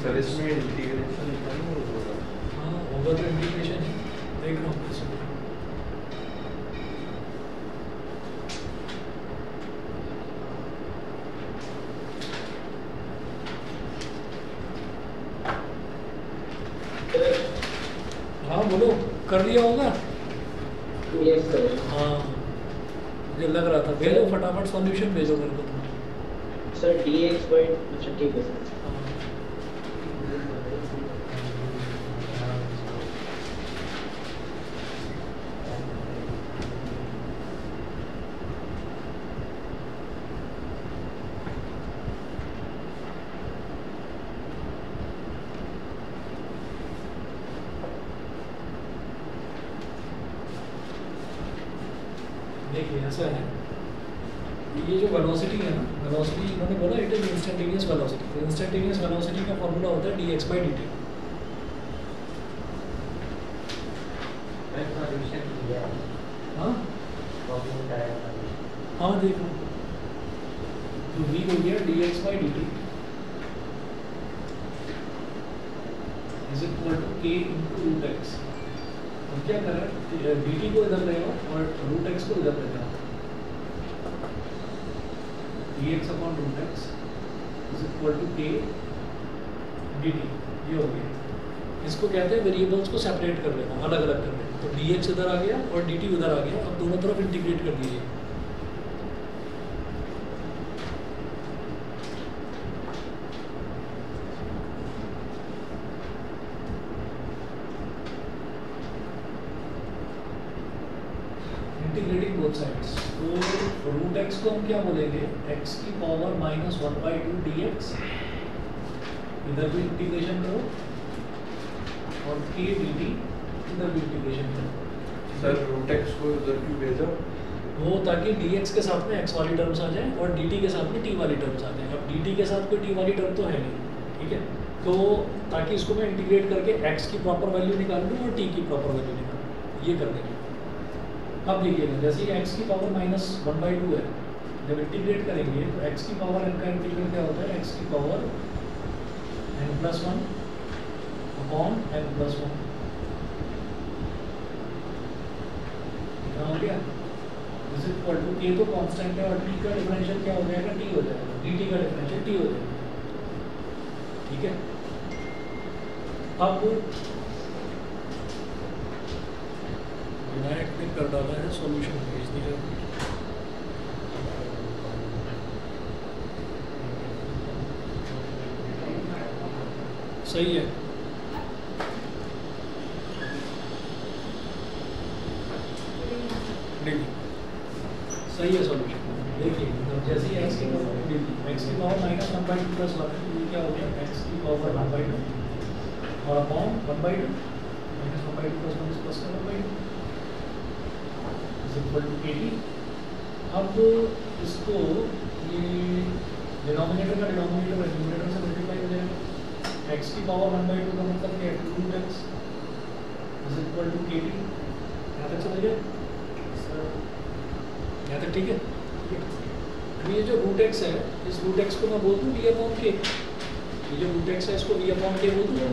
Sir इसमें इंटीग्रेशन नहीं होगा?
हाँ होगा तो इंटीग्रेशन ही देख रहा हूँ कैसे। हाँ बोलो, कर लिया होगा?
Yes sir.
हाँ मुझे लग रहा था। भेजो फटाफट सॉल्यूशन भेजो मेरे को तुम।
सर dx by, अच्छा ठीक है सर।
देखिए ऐसा है, ये जो वेलोसिटी है ना, वेलोसिटी इन्होंने बोला इट इज इंस्टेंटेनियस वेलोसिटी। तो इंस्टेंटेनियस वेलोसिटी का फॉर्मूला होता है dx by dt। हाँ हाँ देखो, तो v हो गया dx by dt is equal to k into root X. अब क्या करें, dt को इधर ले आओ और रूट एक्स को इधर ले जाओ, dx upon root X is equal to k dt, ये हो गया। इसको कहते हैं वेरिएबल्स को सेपरेट कर लेना, अलग अलग कर लेना। तो dx इधर आ गया और dt उधर आ गया। अब दोनों तरफ इंटीग्रेट कर दीजिए। Both sides. तो रूट एक्स को हम क्या बोलेंगे, एक्स की पावर माइनस 1/2 dx, इधर भी इंटीग्रेशन करो, और k dt इधर भी इंटीग्रेशन करो।
सर रूट एक्स को इधर क्यों भेजा?
वो ताकि dx के साथ में x वाली टर्म्स आ जाए और dt के साथ में t वाली टर्म्स आ जाए। अब dt के साथ कोई t वाली टर्म तो है नहीं, ठीक है, तो ताकि इसको मैं इंटीग्रेट करके x की प्रॉपर वैल्यू निकाल लूँ और t की प्रॉपर वैल्यू निकाल लूँ, ये कर देंगे। अब देखिएगा, जैसे ही x की पावर माइनस 1/2 है, जब इंटीग्रेट करेंगे तो x की पावर n का इंटीग्रेट क्या होता है, x की पावर n+1 अपॉन n+1 कितना हो गया, इज इक्वल टू k तो कांस्टेंट है और t का डिफरेंशियल क्या हो जाएगा, t हो जाएगा, dt का डिफरेंशियल t हो जाएगा, ठीक है। अब विनायक ने कर डाला है, सॉल्यूशन भेज दिया। सही है, सही है सॉल्यूशन। देखिए जैसे ही x की पावर माइनस 1/2 प्लस 1 है, ये क्या हो गया, x की पावर 1/2 और upon 1/2 minus 1/2 plus 1 plus 1/2 is equal to 80। अब इसको ये डिनोमिनेटर का डिनोमिनेटर न्यूमरेटर से मल्टीप्लाई हो जाएगा। x की पावर 1/2 का मतलब क्या है, 2x इज इक्वल टू 80। यहाँ तक समझ गए, यहाँ तक ठीक है। तो ये जो रूट एक्स है, इस रूट एक्स को मैं बोल दूँ v अपॉन k, ये जो रूट एक्स है इसको v अपॉन k बोल दूँ,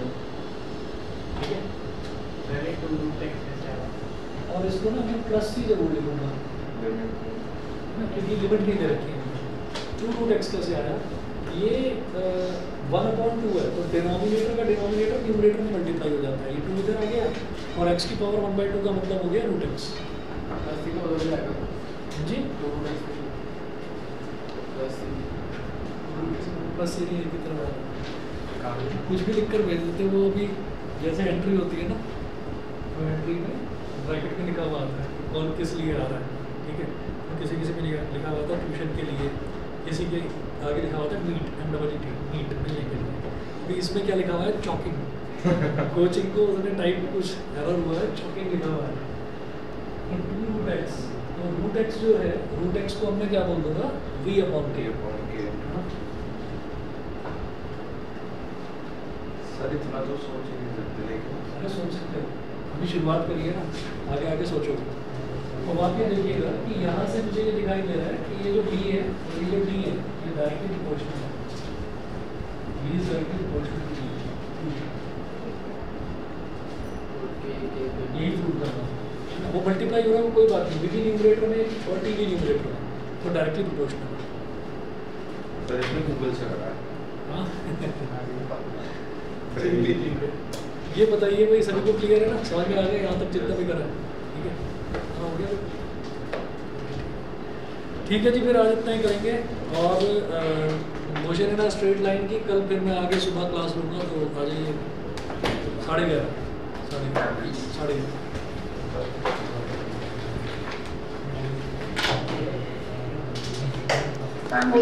ठीक है।
पहले तो रूट एक्स है
और इसको ना मैं प्लस c जरूर लिखूंगा ना, क्योंकि लिमिट नहीं दे रखी है। 2 रूट एक्स कैसे आया, ये 1/2 है, तो डिनोमिनेटर का डिनोमिनेटर न्यूमरेटर में मल्टीप्लाई हो जाता है, ये 2 इधर आ गया और x की पावर 1/2 का मतलब हो गया रूट एक्स जी। प्लस सी की तरह कुछ भी लिखकर भेज देते, वो अभी जैसे एंट्री होती है ना, तो एंट्री में ब्रैकेट में लिखा हुआ आता है कौन किस लिए आ रहा है, ठीक है। तो किसी किसी में लिखा हुआ था ट्यूशन के लिए, किसी के आगे लिखा हुआ था मीट MEET मीट मिलने के लिए। अभी इसमें क्या लिखा हुआ है, चॉकिंग कोचिंग को उसने टाइप कुछ एरर हुआ है, चॉकिंग लिखा हुआ है। तो 2 रूट एक्स, तो रूट एक्स जो है, रूट एक्स को हमने क्या बोल दूंगा, v अपॉन k।
सर इतना तो सोच ही नहीं सकते, लेकिन
अरे सोच सकते हो, अभी शुरुआत करिए ना, आगे आगे सोचोगे। तो वाकई देखिएगा कि यहाँ से मुझे ये दिखाई दे रहा है कि ये जो b है और ये जो d है, ये डायरेक्टली प्रोपोर्शनल है, v is directly proportional to d। यही प्रूव करना है, वो मल्टीप्लाई हो रहा है, वो कोई बात नहीं, v न्यूमरेटर में और t न्यूमरेटर में, तो डायरेक्टली प्रोपोर्शनल है।
सर इसमें गूगल से करा है।
हाँ ये बताइए भाई, सभी को क्लियर है ना, समझ में आ गया यहाँ तक जितना भी करा है, ठीक है। हाँ हो गया, ठीक है जी। फिर आज इतना ही करेंगे, और मोशन है ना स्ट्रेट लाइन की, कल फिर मैं आगे सुबह क्लास लूँगा, तो आ जाइए 11:30
Thank you.